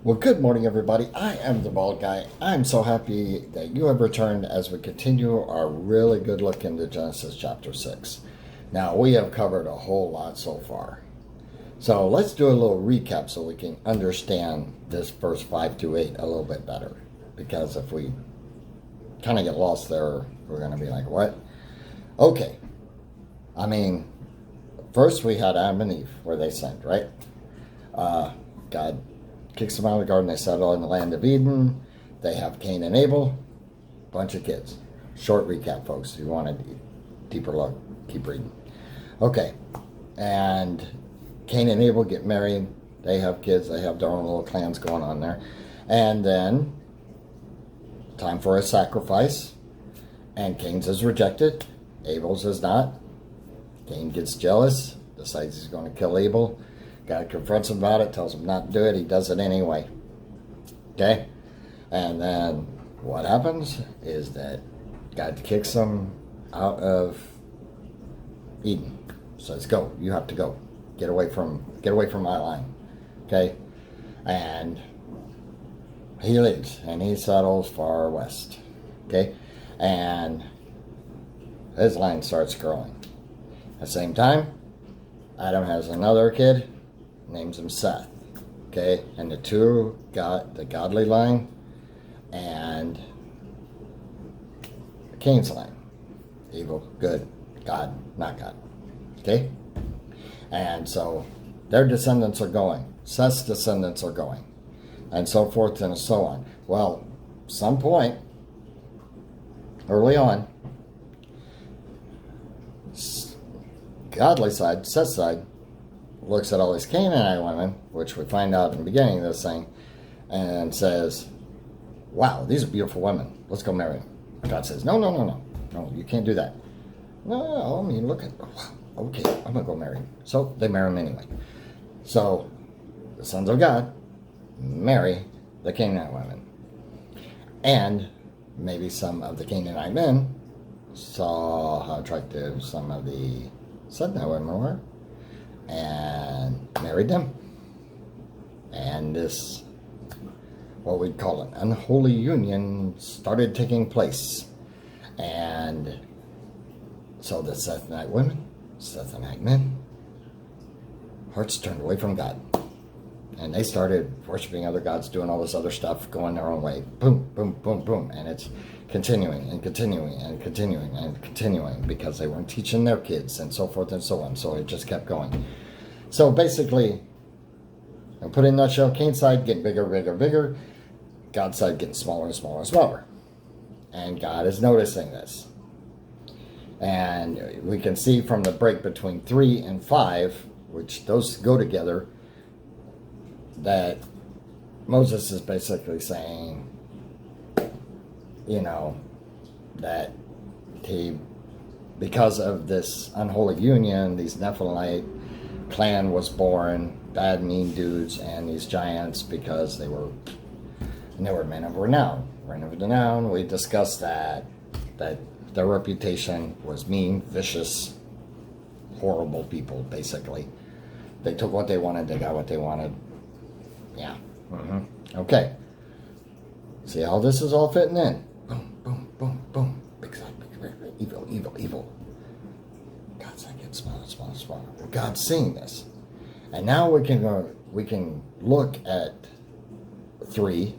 Well, good morning, everybody. I am the Bald Guy. I'm so happy that you have returned as we continue our really good look into Genesis chapter 6. Now, we have covered a whole lot so far. So let's do a little recap so we can understand this verse 5 to 8 a little bit better. Because if we kind of get lost there, we're going to be like, what? Okay. First we had Adam and Eve where they sinned, right? God kicks them out of the garden. They settle in the land of Eden. They have Cain and Abel. Bunch of kids. Short recap, folks. If you want a deeper look, keep reading. Okay. And Cain and Abel get married. They have kids. They have their own little clans going on there. And then, time for a sacrifice. And Cain's is rejected. Abel's is not. Cain gets jealous. Decides he's going to kill Abel. God confronts him about it, tells him not to do it. He does it anyway. Okay? And then what happens is that God kicks him out of Eden. Says, go. You have to go. Get away from my line. Okay? And he leaves. And he settles far west. Okay? And his line starts growing. At the same time, Adam has another kid. Names him Seth. Okay? And the two got the godly line and Cain's line. Evil, good, God, not God. Okay? And so their descendants are going. Seth's descendants are going. And so forth and so on. Well, some point early on, godly side, Seth's side, looks at all these Canaanite women, which we find out in the beginning of this thing, and says, wow, these are beautiful women. Let's go marry them. God says, no, you can't do that. No, look at, okay, I'm going to go marry them. So they marry him anyway. So the sons of God marry the Canaanite women. And maybe some of the Canaanite men saw how attractive some of the Sethite women were, and married them. And this, what we'd call an unholy union, started taking place. And so the Sethite women, Sethite men, hearts turned away from God. And they started worshiping other gods, doing all this other stuff, going their own way. Boom, boom, boom, boom. And it's continuing and continuing and continuing and continuing because they weren't teaching their kids and so forth and so on. So it just kept going. So basically, and put in a nutshell, Cain's side getting bigger, bigger, bigger. God's side getting smaller and smaller and smaller. And God is noticing this. And we can see from the break between 3 and 5, which those go together, that Moses is basically saying, that he, because of this unholy union, these Nephilim clan was born, bad, mean dudes, and these giants, because they were men of renown. We discussed that their reputation was mean, vicious, horrible people, basically. They took what they wanted, they got what they wanted. Yeah. Okay. See how this is all fitting in? Boom, boom, boom, boom. Big side, evil, evil, evil. God's like getting smaller, smaller, smaller. God's seeing this. And now we can look at 3,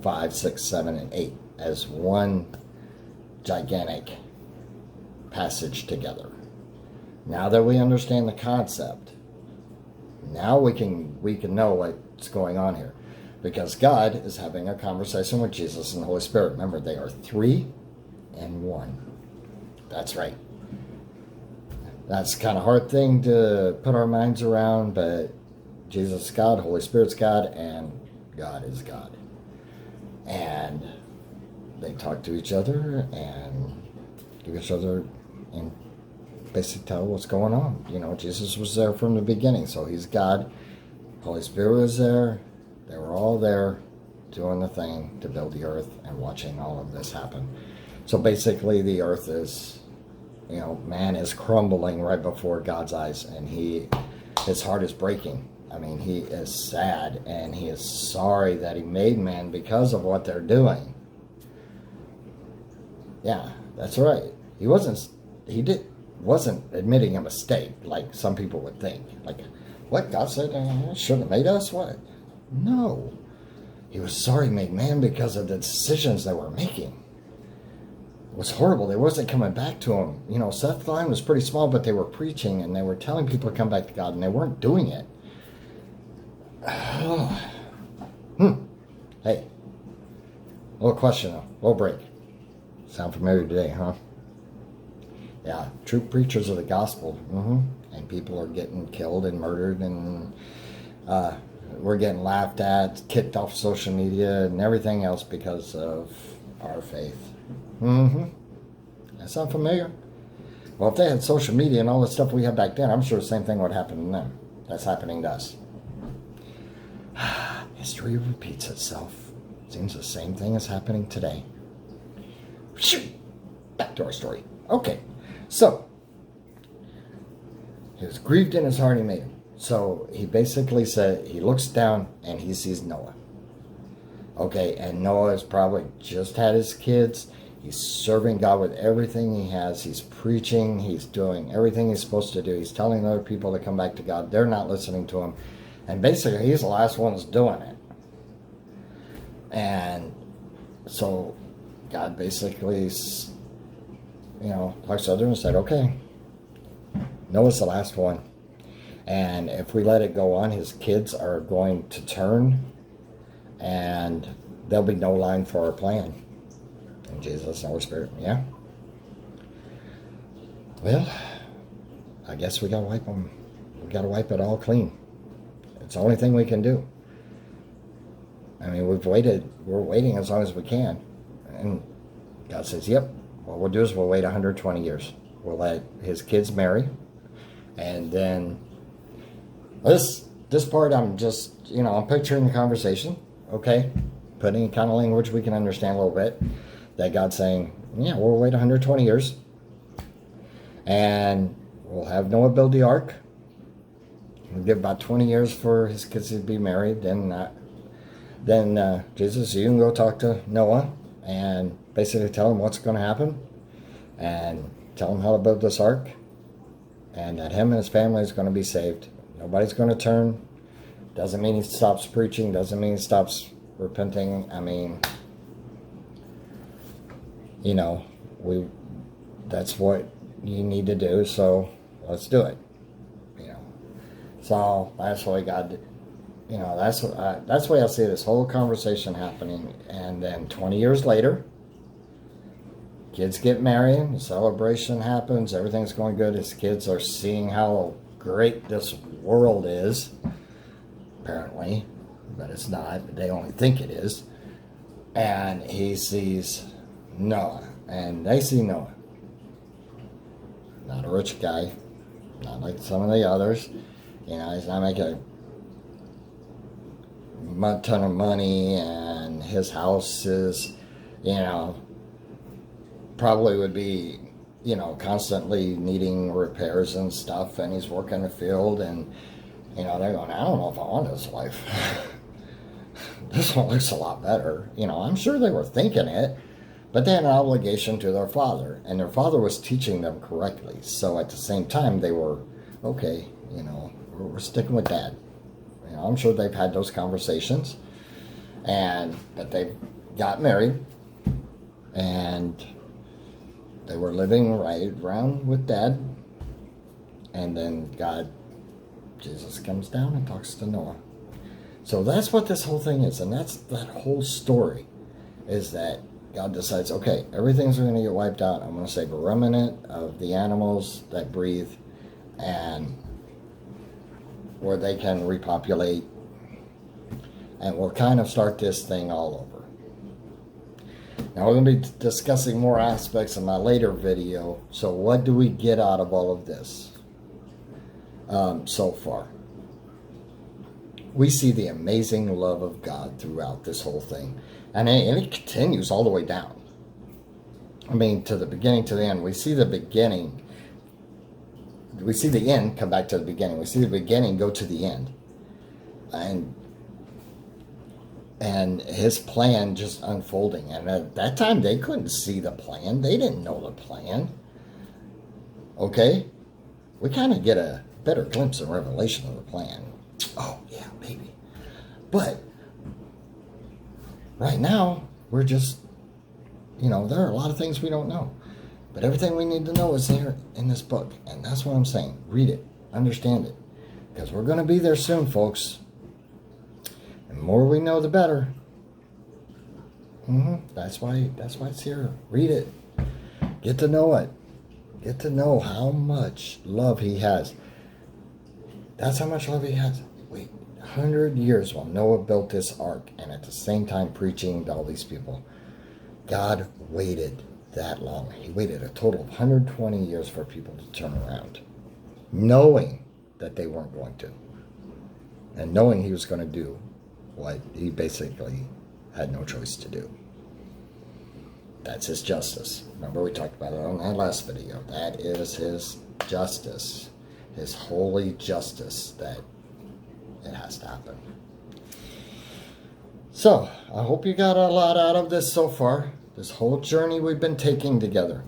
5, 6, 7, and 8 as one gigantic passage together. Now that we understand the concept, now we can know what's going on here. Because God is having a conversation with Jesus and the Holy Spirit. Remember, they are 3 and 1. That's right. That's kind of a hard thing to put our minds around, but Jesus is God, Holy Spirit's God, and God is God. And they talk to each other and give each other and basically tell what's going on. Jesus was there from the beginning, so he's God. Holy Spirit was there. They were all there doing the thing to build the earth and watching all of this happen. So basically the earth is, man is crumbling right before God's eyes, and his heart is breaking. I mean, he is sad, and he is sorry that he made man because of what they're doing. Yeah, that's right. Wasn't admitting a mistake like some people would think. Like, what, God said shouldn't have made us? What? No. He was sorry he made man because of the decisions they were making. It was horrible. They wasn't coming back to him. You know, Seth's line was pretty small, but they were preaching and they were telling people to come back to God, and they weren't doing it. Hey, little question though, little break. Sound familiar today, huh? Yeah, true preachers of the gospel. And people are getting killed and murdered, and we're getting laughed at, kicked off social media, and everything else because of our faith. That sound familiar? Well, if they had social media and all the stuff we had back then, I'm sure the same thing would happen to them. That's happening to us. History repeats itself. Seems the same thing is happening today. Back to our story. Okay, so he was grieved in his heart, he made him. So he basically said, he looks down and he sees Noah. Okay, and Noah has probably just had his kids. He's serving God with everything he has. He's preaching. He's doing everything he's supposed to do. He's telling other people to come back to God. They're not listening to him. And basically, he's the last one that's doing it. And so God basically, talks to others and said, okay, Noah's the last one. And if we let it go on, his kids are going to turn, and there'll be no line for our plan. And Jesus and Holy Spirit, yeah. Well, I guess we gotta wipe them. We gotta wipe it all clean. It's the only thing we can do. I mean, we're waiting as long as we can. And God says, yep, what we'll do is we'll wait 120 years. We'll let his kids marry. And then this part, I'm just, I'm picturing the conversation, okay? Putting kind of language we can understand a little bit. That God's saying, yeah, we'll wait 120 years. And we'll have Noah build the ark. We'll give about 20 years for his kids to be married. Then Jesus, you can go talk to Noah and basically tell him what's going to happen. And tell him how to build this ark. And that him and his family is going to be saved. Nobody's going to turn. Doesn't mean he stops preaching. Doesn't mean he stops repenting. I mean, that's what you need to do, so let's do it. So that's why God, that's why I see this whole conversation happening. And then 20 years later, kids get married, the celebration happens, everything's going good. His kids are seeing how great this world is, apparently, but it's not. They only think it is. And he sees Noah, and they see Noah. Not a rich guy, not like some of the others. He's not making a ton of money, and his house is, probably would be, constantly needing repairs and stuff, and he's working the field, and, they're going, I don't know if I want this life. This one looks a lot better. I'm sure they were thinking it, but they had an obligation to their father, and their father was teaching them correctly. So at the same time, they were, okay, we're sticking with Dad. I'm sure they've had those conversations, but they got married, and they were living right around with Dad, and then Jesus comes down and talks to Noah. So that's what this whole thing is, and that's that whole story, is that God decides, okay, everything's going to get wiped out. I'm going to save a remnant of the animals that breathe, and where they can repopulate, and we'll kind of start this thing all over. Now we're going to be discussing more aspects in my later video. So what do we get out of all of this so far? We see the amazing love of God throughout this whole thing. And it continues all the way down. I mean, to the beginning, to the end. We see the beginning. We see the end come back to the beginning. We see the beginning go to the end. and his plan just unfolding. And at that time, they couldn't see the plan. They didn't know the plan. Okay? We kind of get a better glimpse and revelation of the plan. Oh, yeah, maybe. But right now, we're just, there are a lot of things we don't know. But everything we need to know is there in this book. And that's what I'm saying. Read it. Understand it. Because we're going to be there soon, folks. The more we know, the better. That's why it's here. Read it. Get to know it. Get to know how much love he has. That's how much love he has. Wait, 100 years while Noah built this ark, and at the same time preaching to all these people. God waited that long. He waited a total of 120 years for people to turn around, knowing that they weren't going to, and knowing he was going to do what he basically had no choice to do. That's his justice. Remember, we talked about it on that last video. That is his justice, his holy justice, that it has to happen. So, I hope you got a lot out of this so far. This whole journey we've been taking together.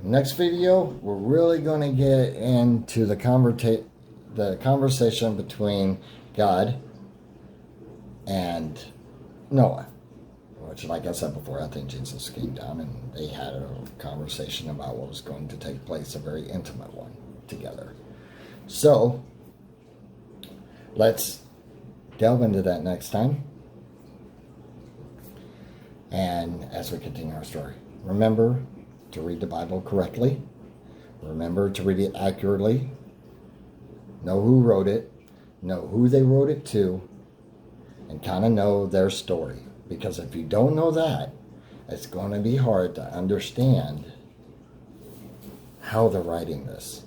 Next video, we're really going to get into the conversation between God and Noah. Which, like I said before, I think Jesus came down and they had a conversation about what was going to take place, a very intimate one, together. So, let's delve into that next time. And as we continue our story, remember to read the Bible correctly. Remember to read it accurately. Know who wrote it. Know who they wrote it to. And kind of know their story. Because if you don't know that, it's going to be hard to understand how they're writing this.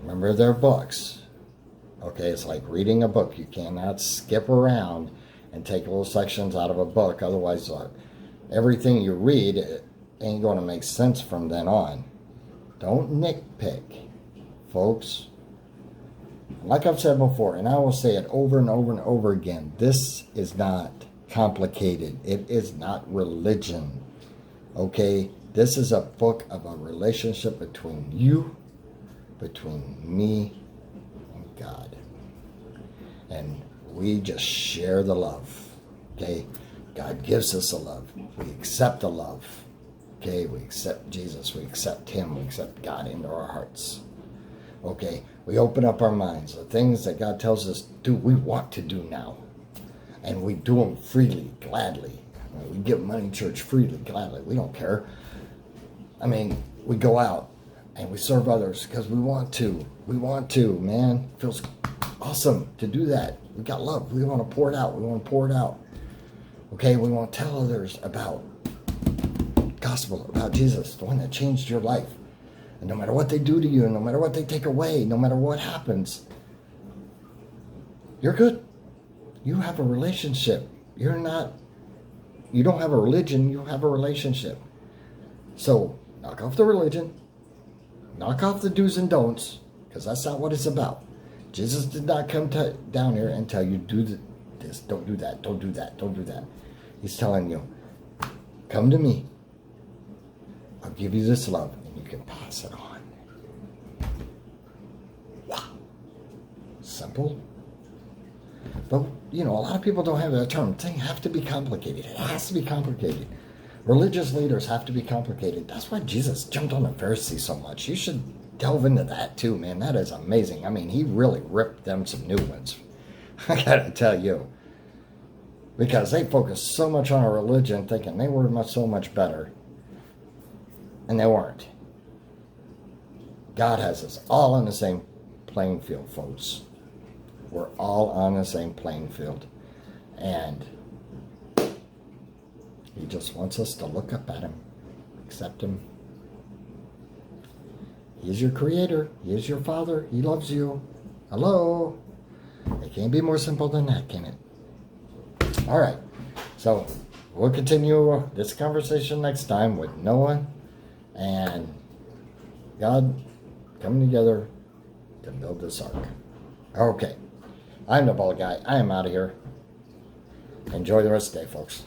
Remember, they're books. Okay, it's like reading a book. You cannot skip around and take little sections out of a book. Otherwise, everything you read ain't going to make sense from then on. Don't nitpick, folks. Like I've said before, and I will say it over and over and over again, this is not complicated. It is not religion. Okay? This is a book of a relationship between you, between me, and God. And we just share the love. Okay? God gives us the love. We accept the love. Okay? We accept Jesus. We accept Him. We accept God into our hearts. Okay? We open up our minds. The things that God tells us to do, we want to do now. And we do them freely, gladly. We give money to church freely, gladly. We don't care. I mean, we go out and we serve others because we want to. We want to, man. It feels awesome to do that. We got love. We want to pour it out. We want to pour it out. Okay, we want to tell others about gospel, about Jesus, the one that changed your life. And no matter what they do to you, no matter what they take away, no matter what happens, you're good. You have a relationship. You don't have a religion, you have a relationship. So, knock off the religion. Knock off the do's and don'ts, because that's not what it's about. Jesus did not come down here and tell you, do this, don't do that, don't do that, don't do that. He's telling you, come to me. I'll give you this love, and you can pass it on. Wow. Simple. But, a lot of people don't have that term. Things have to be complicated. It has to be complicated. Religious leaders have to be complicated. That's why Jesus jumped on the Pharisees so much. You should delve into that too, man. That is amazing. I mean, he really ripped them some new ones. I gotta tell you. Because they focused so much on a religion thinking they were so much better. And they weren't. God has us all on the same playing field, folks. We're all on the same playing field. And He just wants us to look up at Him, accept Him. He is your Creator. He is your Father. He loves you. Hello? It can't be more simple than that, can it? All right. So we'll continue this conversation next time with Noah and God coming together to build this ark. Okay. I'm the bald guy. I am out of here. Enjoy the rest of the day, folks.